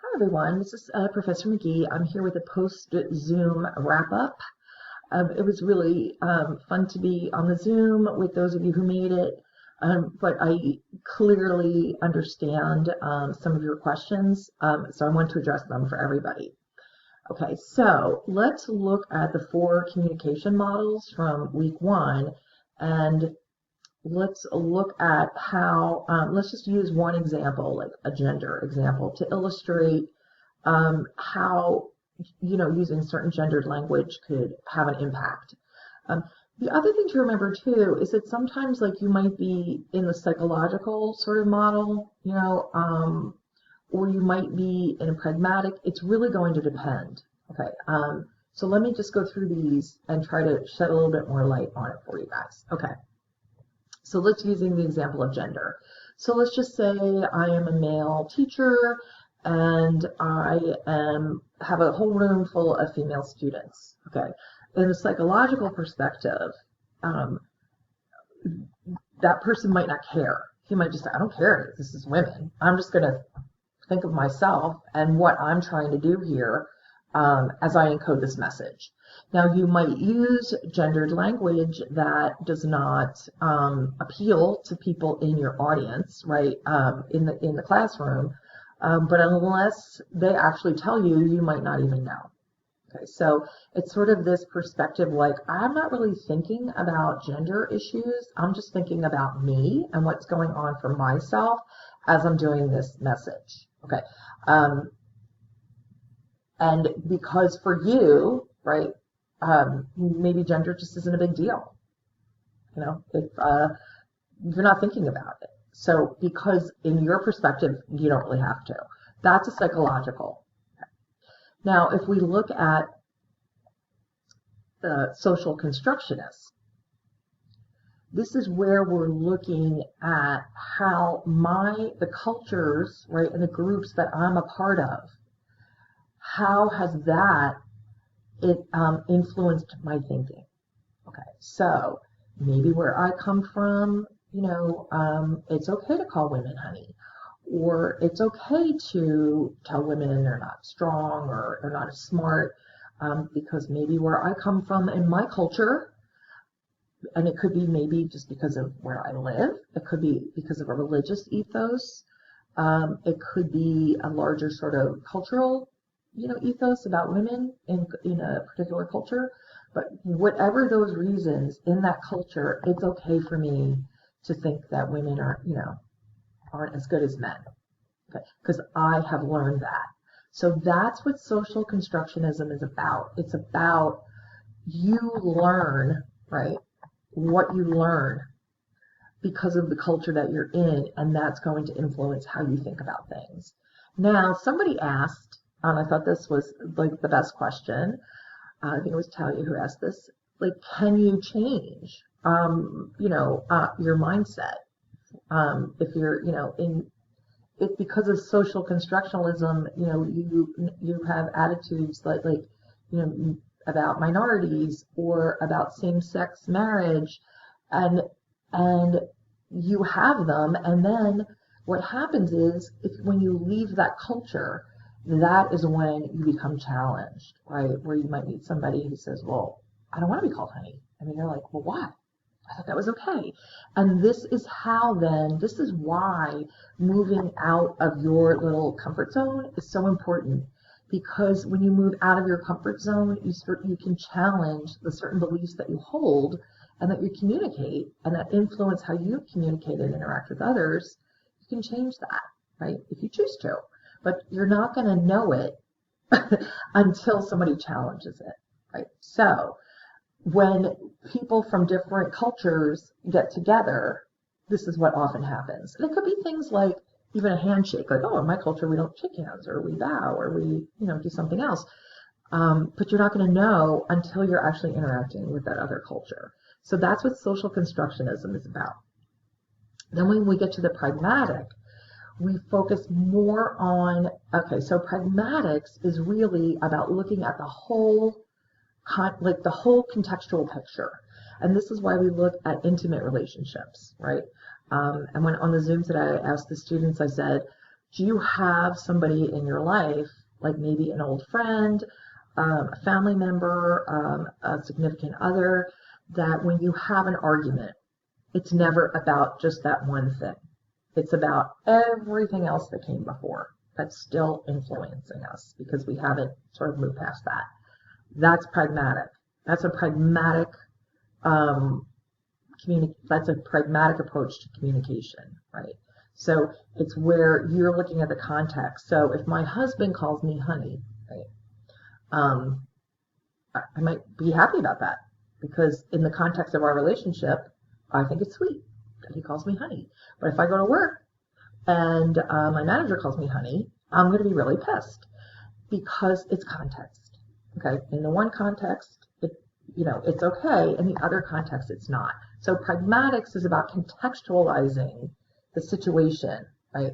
Hi everyone, this is Professor McGee. I'm here with a post-Zoom wrap-up. It was really fun to be on the Zoom with those of you who made it, but I clearly understand some of your questions, so I want to address them for everybody. Okay, so let's look at the 4 communication models from week 1, and let's look at how, let's just use one example, like a gender example, to illustrate how, using certain gendered language could have an impact. The other thing to remember too is that sometimes like you might be in the psychological sort of model, or you might be in a pragmatic. It's really going to depend. Okay, so let me just go through these and try to shed a little bit more light on it for you guys. Okay. So let's using the example of gender. So let's just say I am a male teacher and I have a whole room full of female students. Okay. In a psychological perspective, that person might not care. He might just say, I don't care, this is women. I'm just going to think of myself and what I'm trying to do here as I encode this message. Now, you might use gendered language that does not appeal to people in your audience, right, in the classroom, but unless they actually tell you, you might not even know. Okay, so it's sort of this perspective like, I'm not really thinking about gender issues, I'm just thinking about me and what's going on for myself as I'm doing this message. Okay, and because for you, right, maybe gender just isn't a big deal, if you're not thinking about it. So because in your perspective, you don't really have to. That's a psychological. Now, if we look at the social constructionists, this is where we're looking at how the cultures, right, and the groups that I'm a part of, how has that influenced my thinking? Okay, so maybe where I come from, it's okay to call women honey, or it's okay to tell women they're not strong or they're not as smart, because maybe where I come from in my culture, and it could be maybe just because of where I live, it could be because of a religious ethos, it could be a larger sort of cultural ethos about women in a particular culture. But whatever those reasons in that culture, it's okay for me to think that women aren't as good as men. Okay, because I have learned that. So that's what social constructionism is about. It's about you learn, right, what you learn because of the culture that you're in, and that's going to influence how you think about things. Now, somebody asked, and I thought this was like the best question. I think it was Talia who asked this. Like, can you change, your mindset if you're, if because of social constructionalism, you have attitudes like about minorities or about same-sex marriage, and you have them, and then what happens is when you leave that culture, that is when you become challenged, right? Where you might meet somebody who says, well, I don't want to be called honey. And then you're like, well, why? I thought that was okay. And this is why moving out of your little comfort zone is so important. Because when you move out of your comfort zone, you can challenge the certain beliefs that you hold and that you communicate, and that influence how you communicate and interact with others. You can change that, right? If you choose to. But you're not going to know it until somebody challenges it, right? So when people from different cultures get together, this is what often happens. And it could be things like even a handshake, like, oh, in my culture we don't shake hands, or we bow, or we, do something else. But you're not going to know until you're actually interacting with that other culture. So that's what social constructionism is about. Then when we get to the pragmatic, we focus more on, okay, so pragmatics is really about looking at the whole contextual picture. And this is why we look at intimate relationships, right? And when on the Zoom today, I asked the students, I said, Do you have somebody in your life, like maybe an old friend, a family member, a significant other, that when you have an argument, it's never about just that one thing. It's about everything else that came before that's still influencing us because we haven't sort of moved past that. That's pragmatic. That's a pragmatic that's a pragmatic approach to communication, right? So it's where you're looking at the context. So if my husband calls me honey, right, I might be happy about that because in the context of our relationship, I think it's sweet that he calls me honey. But if I go to work and my manager calls me honey, I'm going to be really pissed because it's context. Okay, in the one context, it's okay. In the other context, it's not. So pragmatics is about contextualizing the situation, right?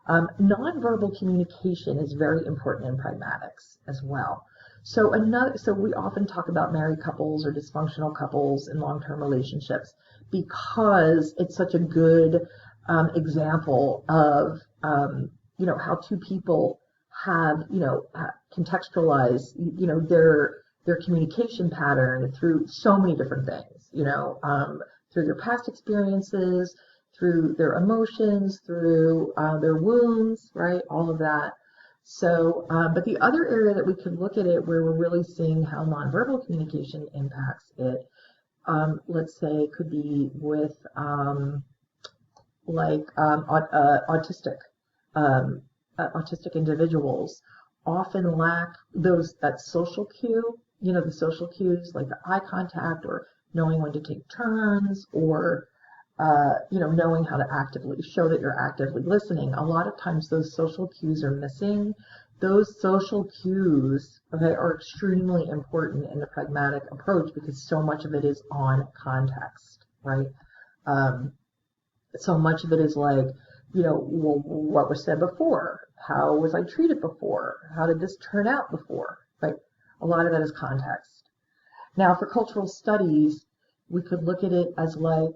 Nonverbal communication is very important in pragmatics as well. So we often talk about married couples or dysfunctional couples in long-term relationships because it's such a good example of how two people have contextualized their communication pattern through so many different things, through their past experiences, through their emotions, through their wounds, right? All of that. So, but the other area that we could look at it where we're really seeing how nonverbal communication impacts it, let's say could be with autistic individuals often lack that social cue, the social cues like the eye contact or knowing when to take turns or knowing how to actively show that you're actively listening. A lot of times those social cues are missing. Those social cues, okay, are extremely important in the pragmatic approach because so much of it is on context, right? So much of it is like, what was said before? How was I treated before? How did this turn out before? Right? A lot of that is context. Now, for cultural studies, we could look at it as like,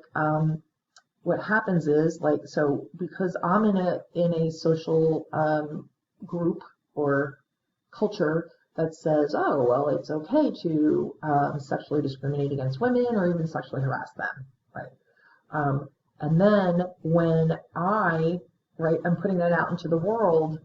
what happens is so because I'm in a social group or culture that says, oh, well, it's okay to sexually discriminate against women or even sexually harass them, right? And then when I'm putting that out into the world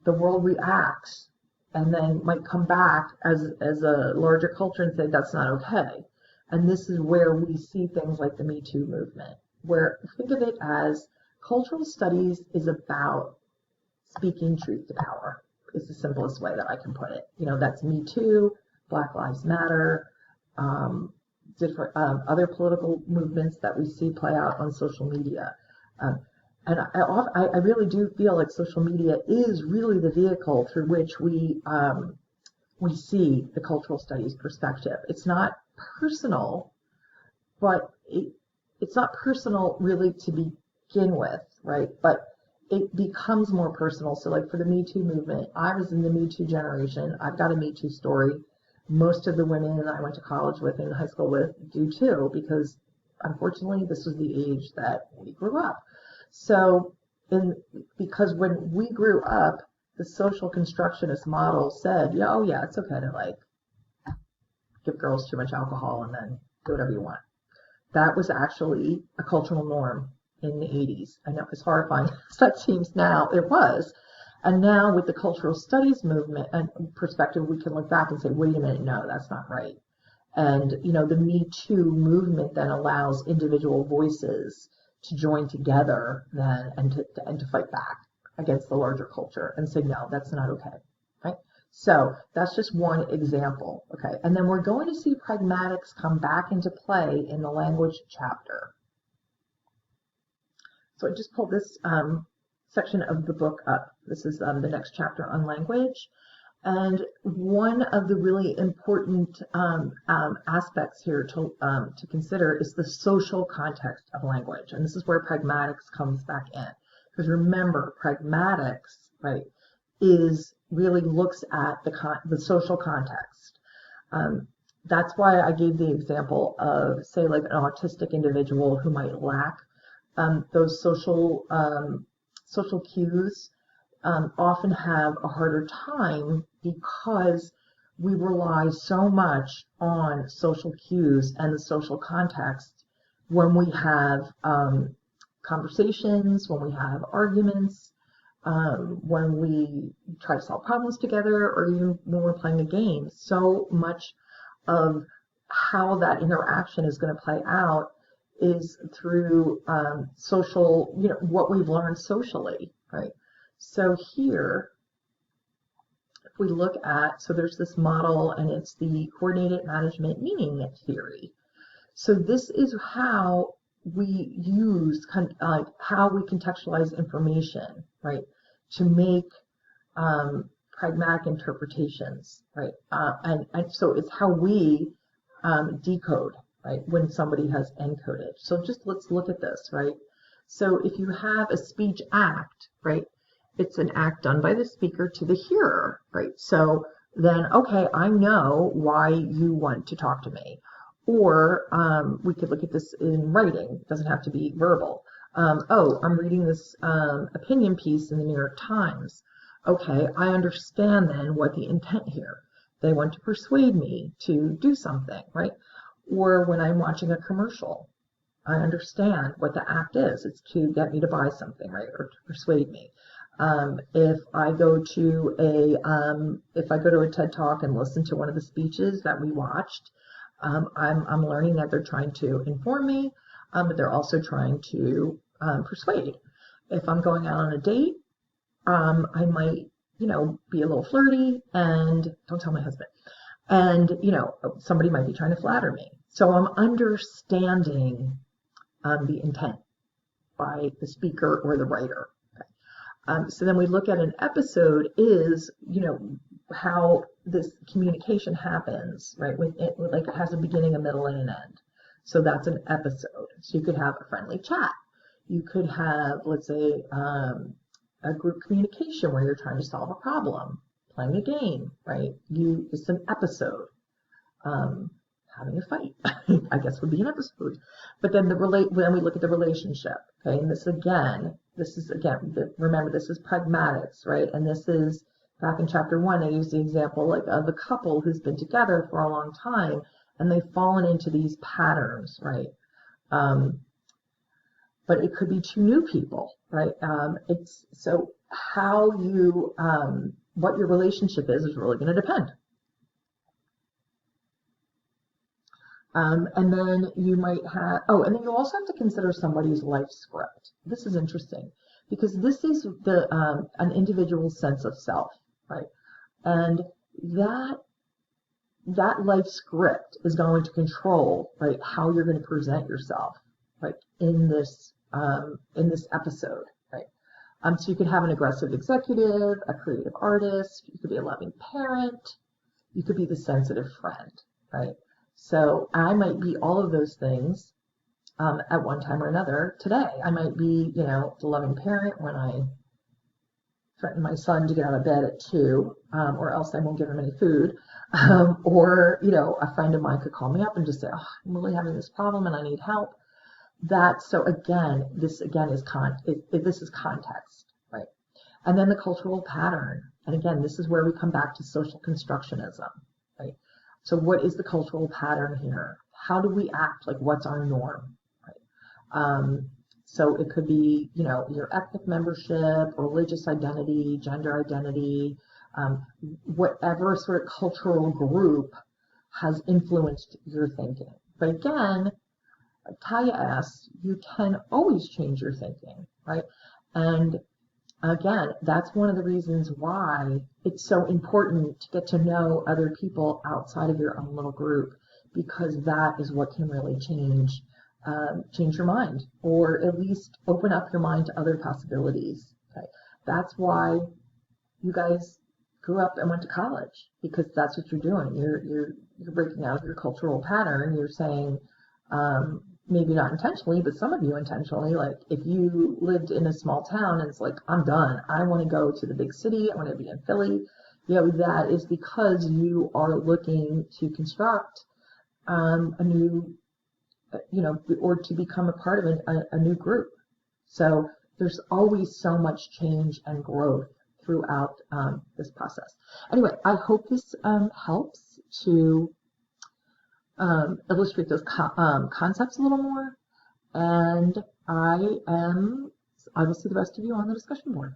reacts and then might come back as a larger culture and say that's not okay. And this is where we see things like the Me Too movement, where think of it as cultural studies is about speaking truth to power. Is the simplest way that I can put it. That's Me Too, Black Lives Matter, different other political movements that we see play out on social media. And I really do feel like social media is really the vehicle through which we see the cultural studies perspective. It's not personal, but it's not personal really to begin with, right? But it becomes more personal. So like for the Me Too movement, I was in the Me Too generation. I've got a Me Too story. Most of the women that I went to college with and high school with do too, because unfortunately this was the age that we grew up. So because when we grew up, the social constructionist model said, oh yeah, it's okay to give girls too much alcohol and then do whatever you want. That was actually a cultural norm in the 80s. I know as horrifying as that seems now, it was. And now with the cultural studies movement and perspective, we can look back and say, wait a minute, no, that's not right. And, the Me Too movement then allows individual voices to join together then and to fight back against the larger culture and say, no, that's not okay, right? So that's just one example, okay? And then we're going to see pragmatics come back into play in the language chapter. So I just pulled this section of the book up. This is the next chapter on language. And one of the really important aspects here to consider is the social context of language. And this is where pragmatics comes back in. Because remember, pragmatics, right, really looks at the social context. That's why I gave the example of, say, like an autistic individual who might lack those social social cues often have a harder time because we rely so much on social cues and the social context when we have conversations, when we have arguments, when we try to solve problems together, or even when we're playing a game. So much of how that interaction is going to play out is through social, what we've learned socially, right? So here, if we look at, so there's this model, and it's the coordinated management meaning theory. So this is how we use, how we contextualize information, right, to make pragmatic interpretations, right? And so it's how we decode, right, when somebody has encoded. So just let's look at this, right? So if you have a speech act, right, it's an act done by the speaker to the hearer, right? So then, okay, I know why you want to talk to me. Or we could look at this in writing. It doesn't have to be verbal. Oh, I'm reading this opinion piece in the New York Times. Okay, I understand then what the intent here. They want to persuade me to do something, right? Or when I'm watching a commercial, I understand what the act is. It's to get me to buy something, right? Or to persuade me. If I go to a TED Talk and listen to one of the speeches that we watched, I'm learning that they're trying to inform me, but they're also trying to persuade. If I'm going out on a date, I might, be a little flirty, and don't tell my husband. And, somebody might be trying to flatter me. So I'm understanding the intent by the speaker or the writer. Okay. So then we look at an episode is, how this communication happens, right? It has a beginning, a middle, and an end. So that's an episode. So you could have a friendly chat. You could have, let's say, a group communication where you're trying to solve a problem, playing a game, right? It's an episode. Having a fight, I guess, would be an episode. But then when we look at the relationship, okay, and this is again, remember, this is pragmatics, right? And this is, back in chapter 1, I used the example like of the couple who's been together for a long time, and they've fallen into these patterns, right? But it could be two new people, right? It's so how you, what your relationship is really going to depend. And then you might have, and then you also have to consider somebody's life script. This is interesting because this is an individual's sense of self, right? And that life script is going to control, right, how you're going to present yourself, right, in this episode, right? So you could have an aggressive executive, a creative artist, you could be a loving parent, you could be the sensitive friend, right? So I might be all of those things at one time or another today. I might be, the loving parent when I threaten my son to get out of bed at 2, or else I won't give him any food. Or, a friend of mine could call me up and just say, oh, I'm really having this problem and I need help. So again, this again is this is context, right? And then the cultural pattern. And again, this is where we come back to social constructionism, right? So what is the cultural pattern here? How do we act? Like, what's our norm, right? So it could be, your ethnic membership, religious identity, gender identity, whatever sort of cultural group has influenced your thinking. But again, like Taya asked, you can always change your thinking, right? And again, that's one of the reasons why it's so important to get to know other people outside of your own little group, because that is what can really change your mind, or at least open up your mind to other possibilities. Okay, that's why you guys grew up and went to college, because that's what you're doing. You're breaking out of your cultural pattern. You're saying, maybe not intentionally, but some of you intentionally, like if you lived in a small town and it's like, I'm done, I want to go to the big city, I want to be in Philly, that is because you are looking to construct a new, or to become a part of a new group. So there's always so much change and growth throughout this process. Anyway, I hope this helps to illustrate those concepts a little more. And I will see the rest of you on the discussion board.